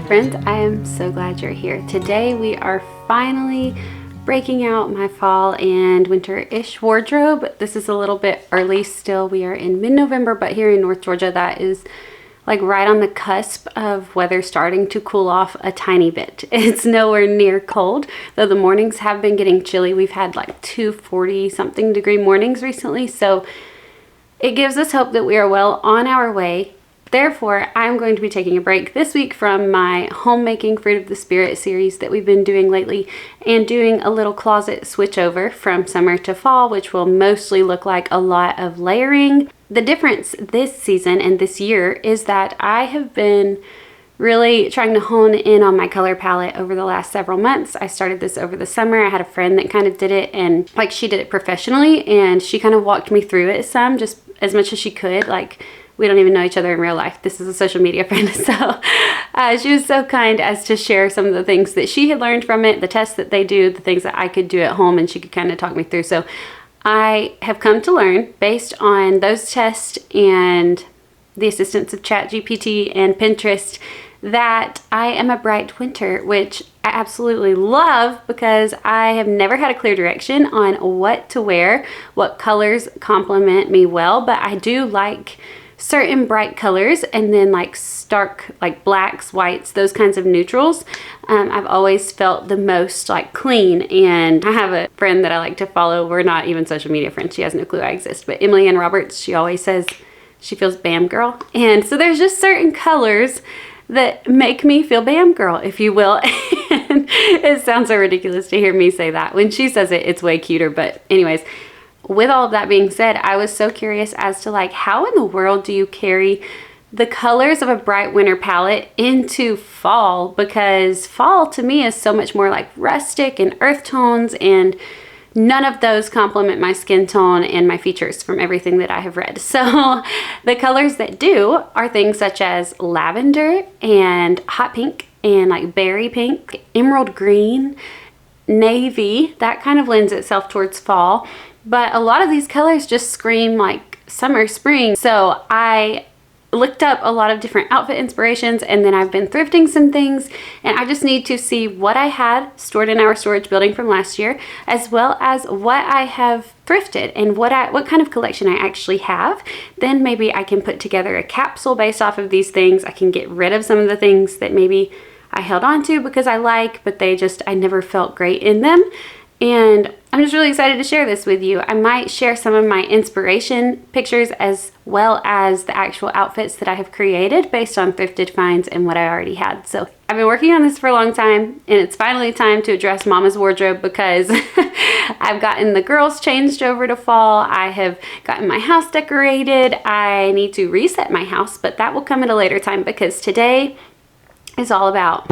friends, I am so glad you're here. Today we are finally breaking out my fall and winter-ish wardrobe. This is a little bit early still. We are in mid-November, but here in North Georgia, that is like right on the cusp of weather starting to cool off a tiny bit. It's nowhere near cold, though the mornings have been getting chilly. We've had like 240-something degree mornings recently, so it gives us hope that we are well on our way. Therefore, I'm going to be taking a break this week from my homemaking Fruit of the Spirit series that we've been doing lately and doing a little closet switchover from summer to fall, which will mostly look like a lot of layering. The difference this season and this year is that I have been really trying to hone in on my color palette over the last several months. I started this over the summer. I had a friend that kind of did it, and like she did it professionally, and she kind of walked me through it some, just as much as she could. Like, we don't even know each other in real life. This is a social media friend. So she was so kind as to share some of the things that she had learned from it, the tests that they do, the things that I could do at home, and she could kind of talk me through. So I have come to learn, based on those tests and the assistance of ChatGPT and Pinterest, that I am a bright winter, which I absolutely love because I have never had a clear direction on what to wear, what colors complement me well, but I do like certain bright colors, and then like stark, like blacks, whites, those kinds of neutrals. I've always felt the most like clean. And I have a friend that I like to follow. We're not even social media friends. She has no clue I exist, but Emily Ann Roberts, she always says she feels Bam girl. And so there's just certain colors that make me feel Bam girl, if you will. And it sounds so ridiculous to hear me say that. When she says it, it's way cuter. But anyways, with all of that being said, I was so curious as to like, how in the world do you carry the colors of a bright winter palette into fall? Because fall to me is so much more like rustic and earth tones, and none of those complement my skin tone and my features from everything that I have read. So the colors that do are things such as lavender and hot pink and like berry pink, emerald green, navy. That kind of lends itself towards fall. But a lot of these colors just scream like summer, spring. So I looked up a lot of different outfit inspirations, and then I've been thrifting some things, and I just need to see what I had stored in our storage building from last year, as well as what I have thrifted and what kind of collection I actually have. Then maybe I can put together a capsule based off of these things. I can get rid of some of the things that maybe I held on to because I like, but I never felt great in them. And I'm just really excited to share this with you. I might share some of my inspiration pictures as well as the actual outfits that I have created based on thrifted finds and what I already had. So I've been working on this for a long time, and it's finally time to address Mama's wardrobe because I've gotten the girls changed over to fall. I have gotten my house decorated. I need to reset my house, but that will come at a later time because today is all about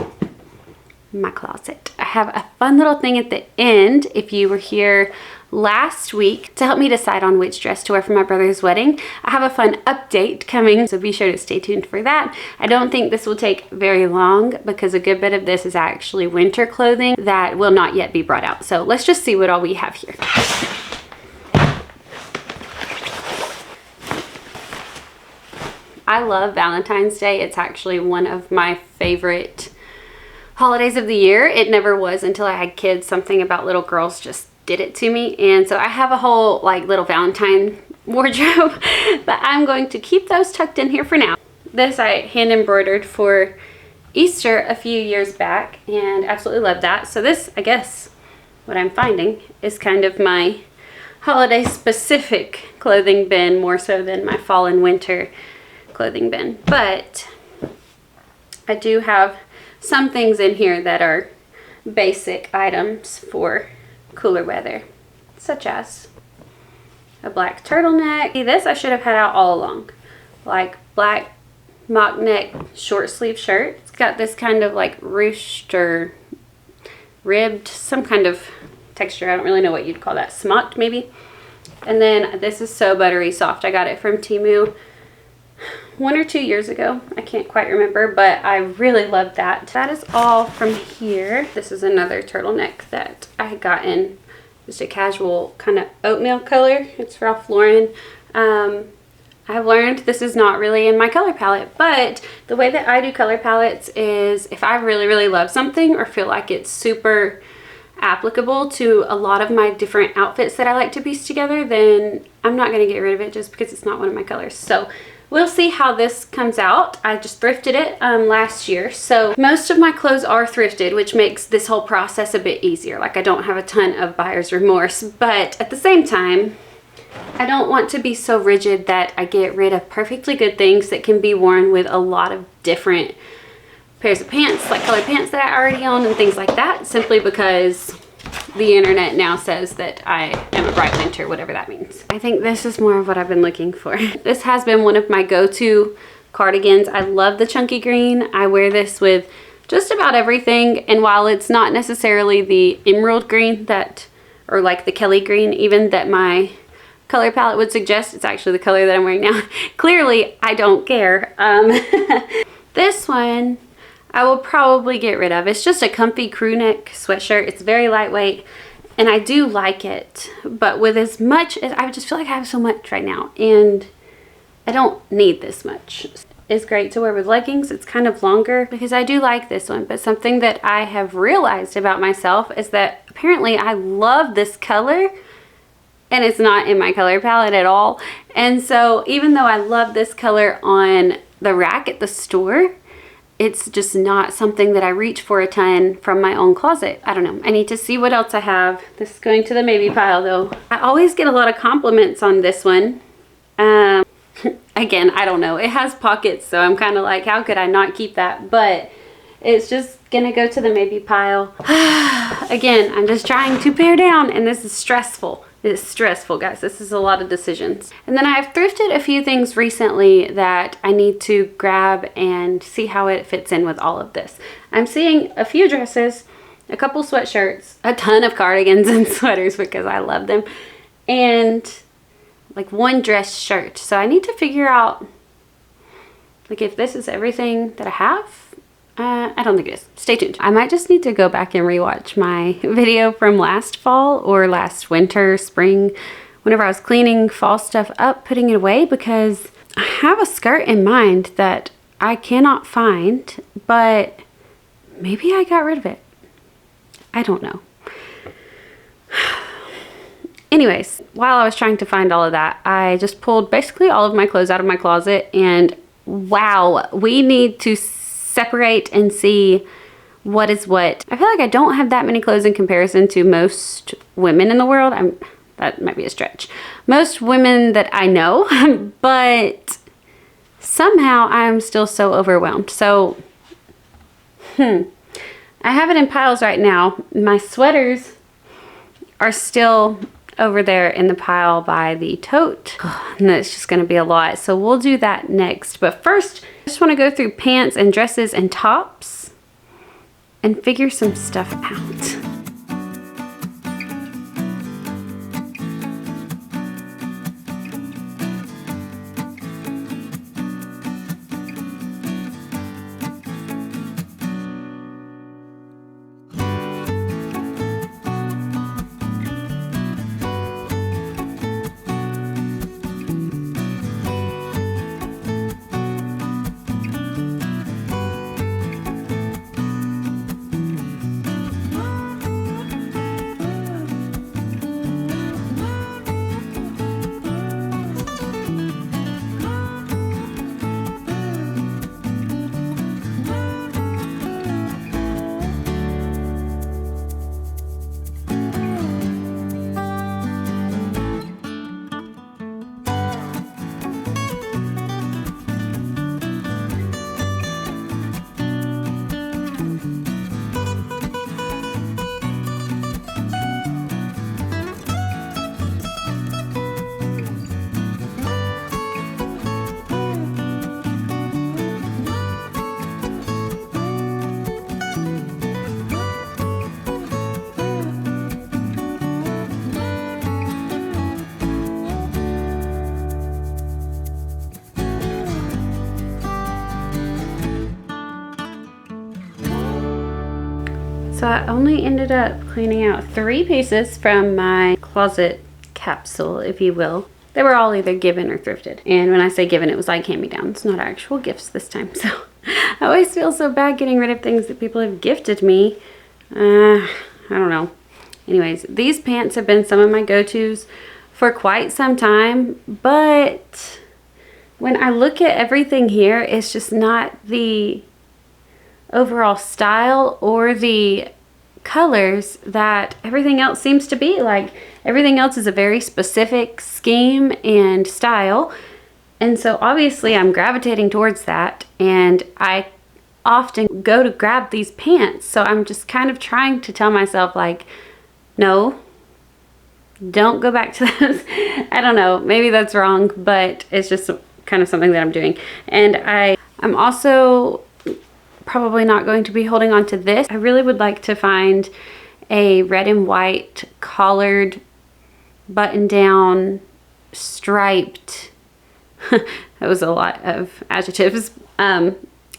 my closet. I have a fun little thing at the end, if you were here last week, to help me decide on which dress to wear for my brother's wedding. I have a fun update coming, so be sure to stay tuned for that. I don't think this will take very long because a good bit of this is actually winter clothing that will not yet be brought out. So let's just see what all we have here. I love Valentine's Day. It's actually one of my favorite holidays of the year. It never was until I had kids. Something about little girls just did it to me. And so I have a whole like little Valentine wardrobe, but I'm going to keep those tucked in here for now. This I hand embroidered for Easter a few years back and absolutely love that. So this, I guess, what I'm finding is kind of my holiday specific clothing bin more so than my fall and winter clothing bin. But I do have some things in here that are basic items for cooler weather, such as a black turtleneck. See, this I should have had out all along. Like black mock neck short sleeve shirt. It's got this kind of like ruched or ribbed, some kind of texture. I don't really know what you'd call that. Smocked maybe. And then this is so buttery soft. I got it from Temu 1 or 2 years ago. I can't quite remember, but I really love that. That is all from here. This is another turtleneck that I had gotten, just a casual kind of oatmeal color. It's Ralph Lauren. I've learned this is not really in my color palette, but the way that I do color palettes is if I really, really love something or feel like it's super applicable to a lot of my different outfits that I like to piece together, then I'm not going to get rid of it just because it's not one of my colors. So we'll see how this comes out. I just thrifted it last year. So most of my clothes are thrifted, which makes this whole process a bit easier. Like I don't have a ton of buyer's remorse, but at the same time, I don't want to be so rigid that I get rid of perfectly good things that can be worn with a lot of different pairs of pants, like colored pants that I already own and things like that, simply because the internet now says that I am a bright winter, whatever that means. I think this is more of what I've been looking for. This has been one of my go-to cardigans. I love the chunky green. I wear this with just about everything, and while it's not necessarily the emerald green that, or like the Kelly green even, that my color palette would suggest, it's actually the color that I'm wearing now. Clearly, I don't care. This one I will probably get rid of. It's just a comfy crew neck sweatshirt. It's very lightweight and I do like it, but with as much as I just feel like I have so much right now and I don't need this much. It's great to wear with leggings. It's kind of longer because I do like this one, but something that I have realized about myself is that apparently I love this color and it's not in my color palette at all. And so even though I love this color on the rack at the store, it's just not something that I reach for a ton from my own closet. I don't know. I need to see what else I have. This is going to the maybe pile though. I always get a lot of compliments on this one. Again, I don't know. It has pockets, so I'm kind of like, how could I not keep that? But it's just gonna go to the maybe pile. Again, I'm just trying to pare down and this is stressful. It's stressful, guys. This is a lot of decisions. And then I've thrifted a few things recently that I need to grab and see how it fits in with all of this. I'm seeing a few dresses, a couple sweatshirts, a ton of cardigans and sweaters because I love them, and like one dress shirt. So I need to figure out like if this is everything that I have. I don't think it is. Stay tuned. I might just need to go back and rewatch my video from last fall or last winter, spring, whenever I was cleaning fall stuff up, putting it away, because I have a skirt in mind that I cannot find, but maybe I got rid of it. I don't know. Anyways, while I was trying to find all of that, I just pulled basically all of my clothes out of my closet, and wow, we need to separate and see what is what. I feel like I don't have that many clothes in comparison to most women in the world. That might be a stretch. Most women that I know, but somehow I'm still so overwhelmed. So, I have it in piles right now. My sweaters are still over there in the pile by the tote. And that's just gonna be a lot. So we'll do that next. But first, I just wanna go through pants and dresses and tops and figure some stuff out. So I only ended up cleaning out 3 pieces from my closet capsule, if you will. They were all either given or thrifted. And when I say given, it was like hand-me-downs, not actual gifts this time. So I always feel so bad getting rid of things that people have gifted me. I don't know. Anyways, these pants have been some of my go-tos for quite some time, but when I look at everything here, it's just not the overall style or the colors that everything else seems to be. Like, everything else is a very specific scheme and style, and so obviously I'm gravitating towards that, and I often go to grab these pants. So I'm just kind of trying to tell myself, like, no, don't go back to those. I don't know, maybe that's wrong, but it's just kind of something that I'm doing. And I'm also probably not going to be holding on to this. I really would like to find a red and white collared button down striped that was a lot of adjectives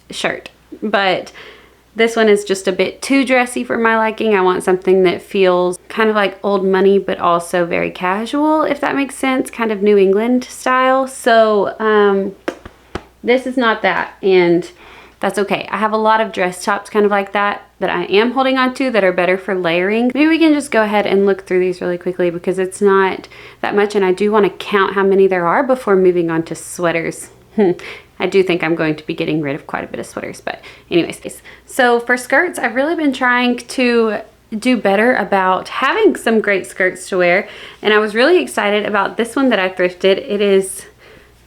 shirt, but this one is just a bit too dressy for my liking. I want something that feels kind of like old money, but also very casual, if that makes sense, kind of New England style. So this is not that, and that's okay. I have a lot of dress tops kind of like that I am holding on to that are better for layering. Maybe we can just go ahead and look through these really quickly because it's not that much, and I do want to count how many there are before moving on to sweaters. I do think I'm going to be getting rid of quite a bit of sweaters, but anyways. So for skirts, I've really been trying to do better about having some great skirts to wear, and I was really excited about this one that I thrifted. It is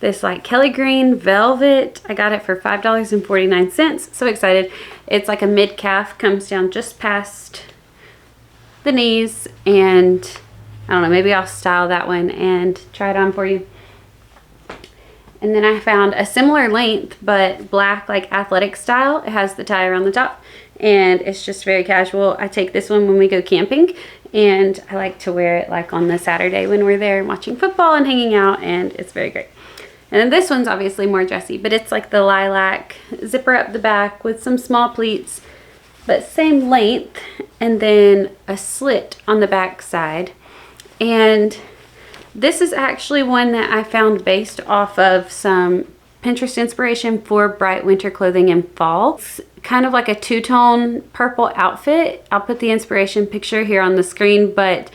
this like Kelly green velvet. I got it for $5.49. So excited. It's like a mid-calf, comes down just past the knees, and I don't know, maybe I'll style that one and try it on for you. And then I found a similar length, but black, like athletic style. It has the tie around the top, and it's just very casual. I take this one when we go camping, and I like to wear it like on the Saturday when we're there watching football and hanging out, and it's very great. And then this one's obviously more dressy, but it's like the lilac zipper up the back with some small pleats, but same length, and then a slit on the back side. And this is actually one that I found based off of some Pinterest inspiration for bright winter clothing in fall. It's kind of like a two-tone purple outfit. I'll put the inspiration picture here on the screen, but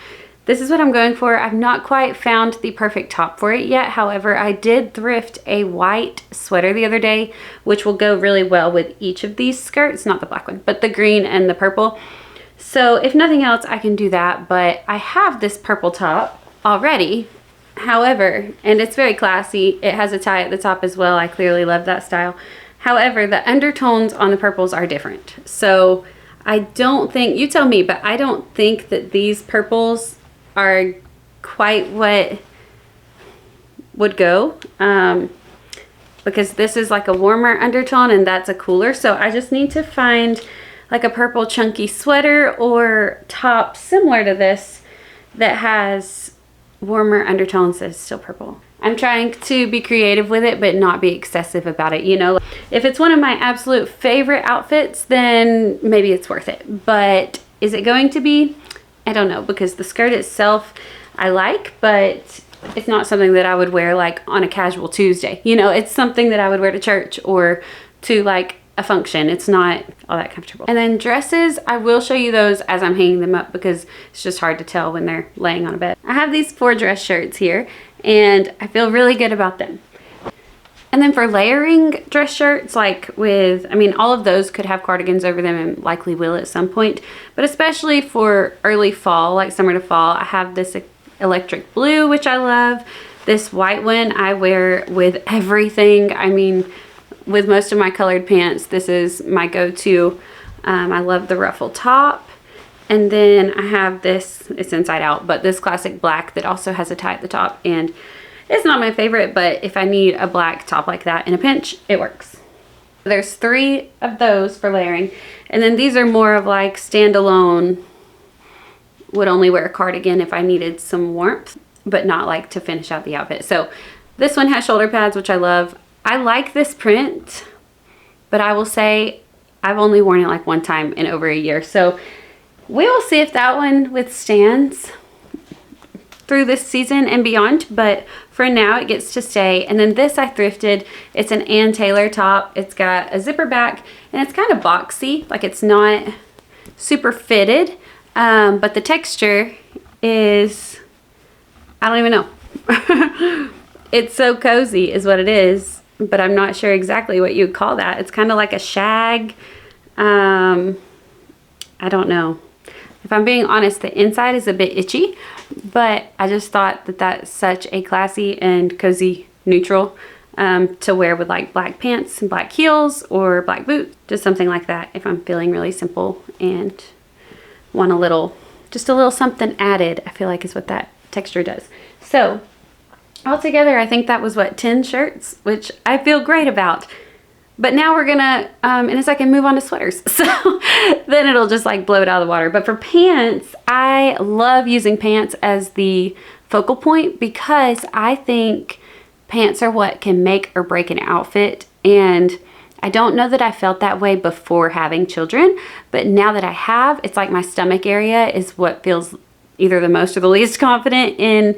this is what I'm going for. I've not quite found the perfect top for it yet. However, I did thrift a white sweater the other day, which will go really well with each of these skirts. Not the black one, but the green and the purple. So if nothing else, I can do that. But I have this purple top already. However, and it's very classy. It has a tie at the top as well. I clearly love that style. However, the undertones on the purples are different. So I don't think, you tell me, but I don't think that these purples are quite what would go, because this is like a warmer undertone and that's a cooler. So I just need to find like a purple chunky sweater or top similar to this that has warmer undertones that's still purple. I'm trying to be creative with it, but not be excessive about it. You know, if it's one of my absolute favorite outfits, then maybe it's worth it. But is it going to be? I don't know, because the skirt itself I like, but it's not something that I would wear like on a casual Tuesday. You know, it's something that I would wear to church or to like a function. It's not all that comfortable. And then dresses, I will show you those as I'm hanging them up because it's just hard to tell when they're laying on a bed. I have these 4 dress shirts here, and I feel really good about them. And then for layering dress shirts, like with, I mean, all of those could have cardigans over them and likely will at some point, but especially for early fall, like summer to fall, I have this electric blue, which I love. This white one I wear with everything. I mean, with most of my colored pants, this is my go-to. I love the ruffle top. And then I have this, it's inside out, but this classic black that also has a tie at the top, and it's not my favorite, but if I need a black top like that in a pinch, it works. There's 3 of those for layering. And then these are more of like standalone, would only wear a cardigan if I needed some warmth, but not like to finish out the outfit. So this one has shoulder pads, which I love. I like this print, but I will say I've only worn it like one time in over a year. So we will see if that one withstands. through this season and beyond, but for now it gets to stay. And then this I thrifted. It's an Ann Taylor top. It's got a zipper back and it's kind of boxy, like it's not super fitted, but the texture is, I don't even know. It's so cozy is what it is, but I'm not sure exactly what you'd call that. It's kind of like a shag. I don't know. If I'm being honest, the inside is a bit itchy, but I just thought that that's such a classy and cozy neutral to wear with like black pants and black heels or black boots, just something like that if I'm feeling really simple and want a little, just a little something added, I feel like is what that texture does. So altogether, I think that was what, 10 shirts, which I feel great about. But now we're gonna, in a second, move on to sweaters. So then it'll just like blow it out of the water. But for pants, I love using pants as the focal point because I think pants are what can make or break an outfit. And I don't know that I felt that way before having children, but now that I have, it's like my stomach area is what feels either the most or the least confident in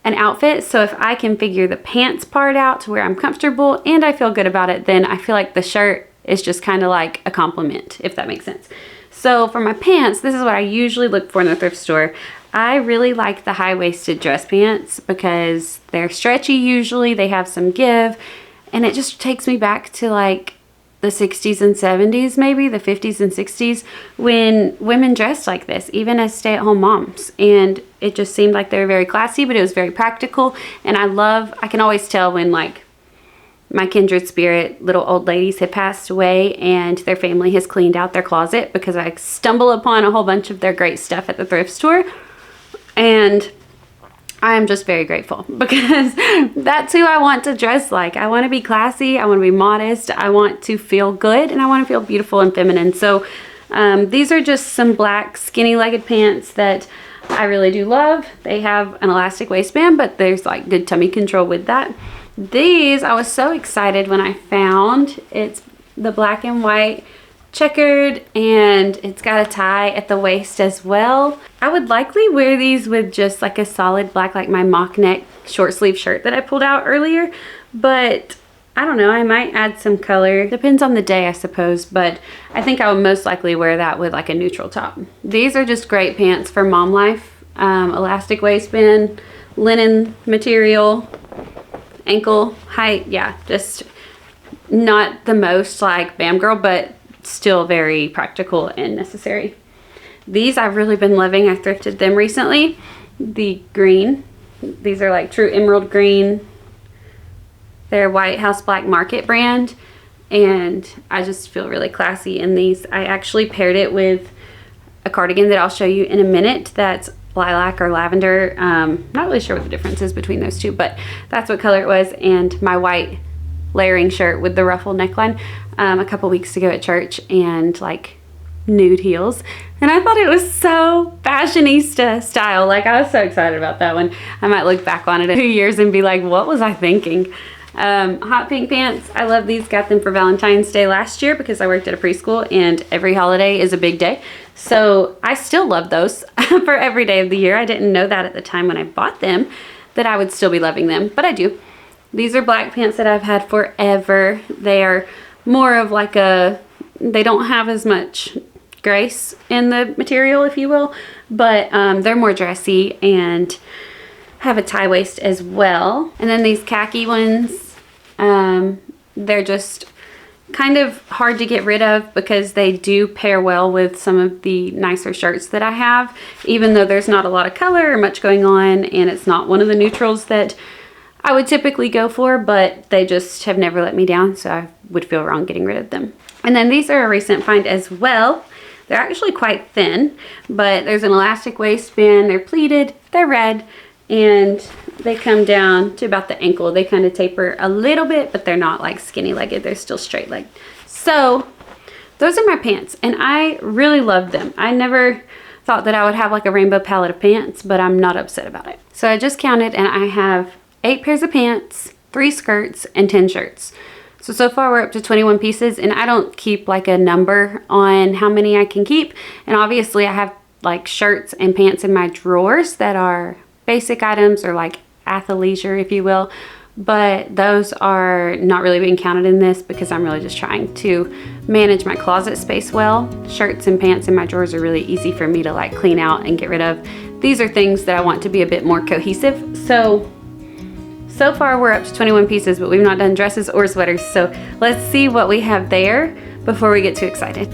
an outfit. So if I can figure the pants part out to where I'm comfortable and I feel good about it, then I feel like the shirt is just kind of like a compliment, if that makes sense. So for my pants, this is what I usually look for in the thrift store. I really like the high-waisted dress pants because they're stretchy usually, they have some give, and it just takes me back to like the 60s and 70s, maybe the 50s and 60s, when women dressed like this, even as stay-at-home moms. And it just seemed like they were very classy, but it was very practical. And I can always tell when like my kindred spirit little old ladies have passed away and their family has cleaned out their closet, because I stumble upon a whole bunch of their great stuff at the thrift store. And I'm just very grateful because that's who I want to dress like. I want to be classy, I want to be modest, I want to feel good, and I want to feel beautiful and feminine. So these are just some black skinny legged pants that I really do love. They have an elastic waistband, but there's like good tummy control with that. These, I was so excited when I found. It's the black and white checkered, and it's got a tie at the waist as well. I would likely wear these with just like a solid black, like my mock neck short sleeve shirt that I pulled out earlier, but I don't know, I might add some color. Depends on the day, I suppose, but I think I would most likely wear that with like a neutral top. These are just great pants for mom life. Elastic waistband, linen material, ankle height. Yeah, just not the most like bam girl, but still very practical and necessary. These I've really been loving. I thrifted them recently. The green, these are like true emerald green. They're White House Black Market brand, and I just feel really classy in these. I actually paired it with a cardigan that I'll show you in a minute that's lilac or lavender. Not really sure what the difference is between those two, but that's what color it was. And my white layering shirt with the ruffle neckline a couple weeks ago at church, and like nude heels, and I thought it was so fashionista style. Like, I was so excited about that one. I might look back on it in 2 years and be like, what was I thinking? Hot pink pants, I love these. Got them for Valentine's Day last year because I worked at a preschool and every holiday is a big day, so I still love those for every day of the year. I didn't know that at the time when I bought them, that I would still be loving them, but I do. These are black pants that I've had forever. They are more of like they don't have as much grace in the material, if you will, but they're more dressy and have a tie waist as well. And then these khaki ones, they're just kind of hard to get rid of because they do pair well with some of the nicer shirts that I have, even though there's not a lot of color or much going on, and it's not one of the neutrals that I would typically go for, but they just have never let me down, so I would feel wrong getting rid of them. And then these are a recent find as well. They're actually quite thin, but there's an elastic waistband, they're pleated, they're red, and they come down to about the ankle. They kind of taper a little bit, but they're not like skinny legged, they're still straight legged. So those are my pants, and I really love them. I never thought that I would have like a rainbow palette of pants, but I'm not upset about it. So I just counted, and I have 8 pairs of pants, 3 skirts, and 10 shirts. So far we're up to 21 pieces, and I don't keep like a number on how many I can keep. And obviously I have like shirts and pants in my drawers that are basic items or like athleisure, if you will. But those are not really being counted in this because I'm really just trying to manage my closet space well. Shirts and pants in my drawers are really easy for me to like clean out and get rid of. These are things that I want to be a bit more cohesive. So far we're up to 21 pieces, but we've not done dresses or sweaters. So let's see what we have there before we get too excited.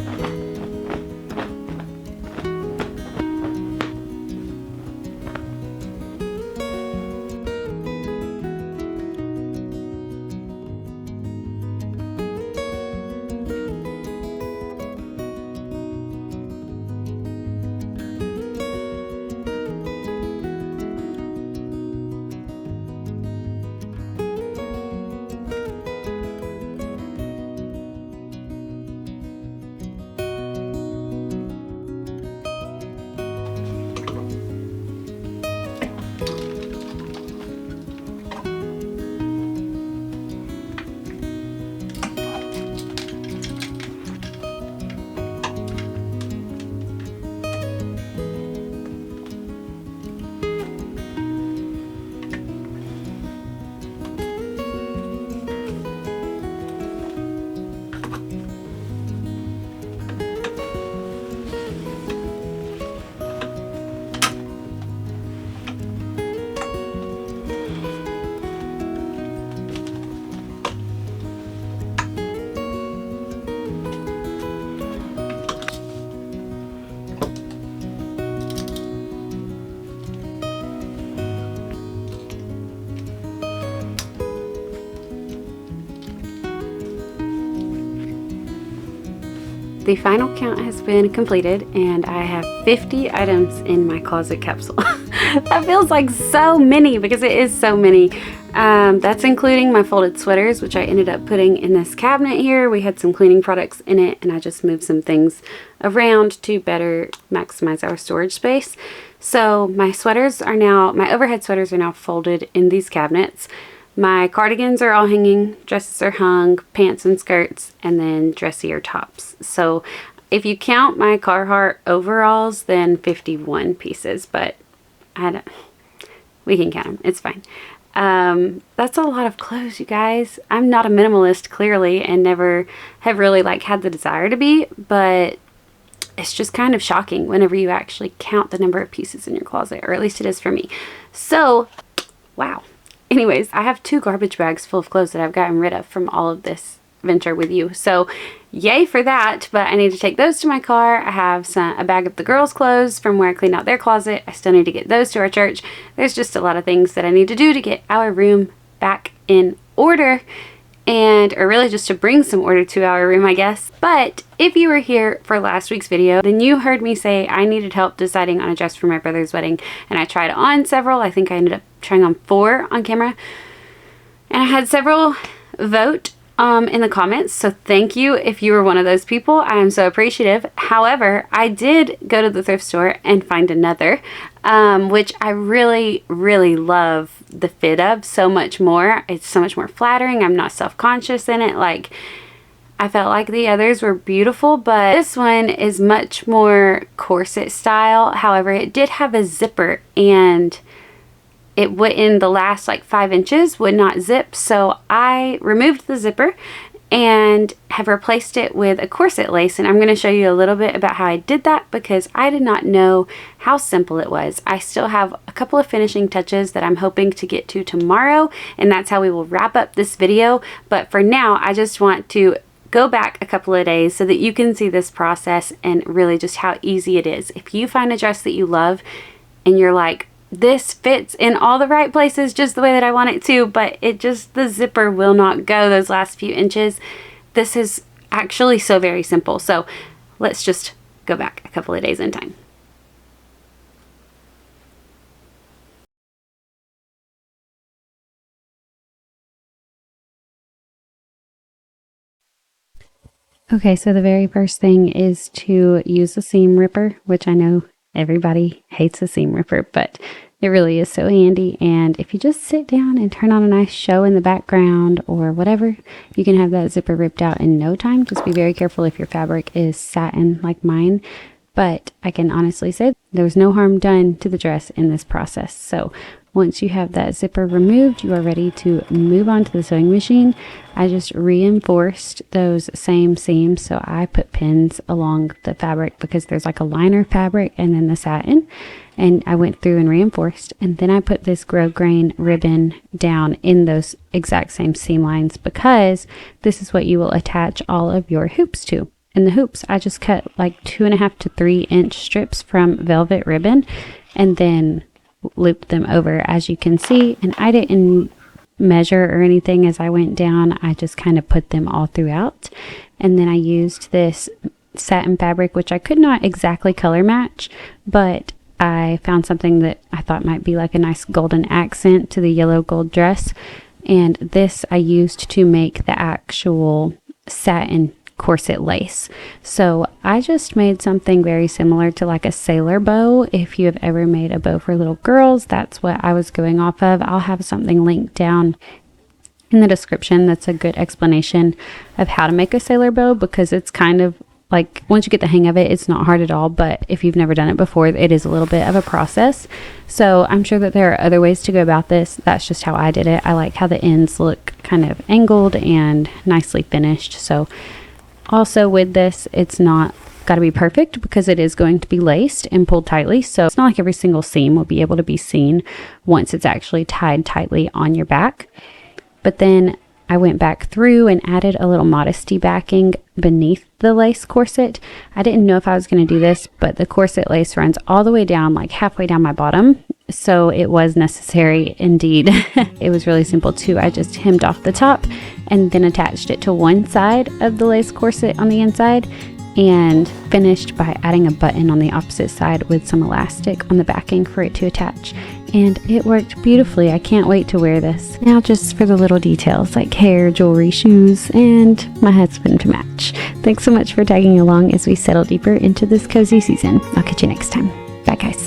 The final count has been completed and I have 50 items in my closet capsule. That feels like so many because it is so many. That's including my folded sweaters, which I ended up putting in this cabinet here. We had some cleaning products in it and I just moved some things around to better maximize our storage space. So my overhead sweaters are now folded in these cabinets. My cardigans are all hanging, dresses are hung, pants and skirts, and then dressier tops. So if you count my Carhartt overalls, then 51 pieces, but we can count them. It's fine. That's a lot of clothes, you guys. I'm not a minimalist, clearly, and never have really like had the desire to be, but it's just kind of shocking whenever you actually count the number of pieces in your closet, or at least it is for me. So, wow. Anyways, I have 2 garbage bags full of clothes that I've gotten rid of from all of this venture with you. So yay for that, but I need to take those to my car. I have a bag of the girls' clothes from where I cleaned out their closet. I still need to get those to our church. There's just a lot of things that I need to do to get our room back in order, or really just to bring some order to our room, I guess. But if you were here for last week's video, then you heard me say I needed help deciding on a dress for my brother's wedding, and I tried on several. I think I ended up trying on 4 on camera, and I had several vote in the comments, so thank you if you were one of those people. I am so appreciative. However, I did go to the thrift store and find another, which I really love the fit of so much more. It's so much more flattering. I'm not self-conscious in it. Like, I felt like the others were beautiful, but this one is much more corset style. However, it did have a zipper, and it would, in the last like 5 inches, would not zip. So I removed the zipper and have replaced it with a corset lace. And I'm going to show you a little bit about how I did that because I did not know how simple it was. I still have a couple of finishing touches that I'm hoping to get to tomorrow, and that's how we will wrap up this video. But for now, I just want to go back a couple of days so that you can see this process and really just how easy it is. If you find a dress that you love and you're like, this fits in all the right places just the way that I want it to, but the zipper will not go those last few inches. This is actually so very simple. So let's just go back a couple of days in time. Okay, so the very first thing is to use a seam ripper, which I know everybody hates a seam ripper, but it really is so handy. And if you just sit down and turn on a nice show in the background or whatever, you can have that zipper ripped out in no time. Just be very careful if your fabric is satin like mine. but I can honestly say there was no harm done to the dress in this process. So once you have that zipper removed, you are ready to move on to the sewing machine. I just reinforced those same seams. So I put pins along the fabric because there's like a liner fabric and then the satin. And I went through and reinforced. And then I put this grosgrain ribbon down in those exact same seam lines because this is what you will attach all of your hoops to. And the hoops, I just cut like 2.5 to 3 inch strips from velvet ribbon and then looped them over, as you can see. And I didn't measure or anything as I went down. I just kind of put them all throughout. And then I used this satin fabric, which I could not exactly color match, but I found something that I thought might be like a nice golden accent to the yellow gold dress. And this I used to make the actual satin corset lace. So I just made something very similar to like a sailor bow. If you have ever made a bow for little girls, that's what I was going off of. I'll have something linked down in the description that's a good explanation of how to make a sailor bow, because it's kind of like, once you get the hang of it, it's not hard at all. But if you've never done it before, it is a little bit of a process. So I'm sure that there are other ways to go about this. That's just how I did it. I like how the ends look kind of angled and nicely finished. So also with this, it's not got to be perfect because it is going to be laced and pulled tightly. So it's not like every single seam will be able to be seen once it's actually tied tightly on your back. But then I went back through and added a little modesty backing beneath the lace corset. I didn't know if I was going to do this, but the corset lace runs all the way down, like halfway down my bottom. So it was necessary indeed. It was really simple too. I just hemmed off the top and then attached it to one side of the lace corset on the inside and finished by adding a button on the opposite side with some elastic on the backing for it to attach. And it worked beautifully. I can't wait to wear this. Now just for the little details like hair, jewelry, shoes, and my husband to match. Thanks so much for tagging along as we settle deeper into this cozy season. I'll catch you next time. Bye guys.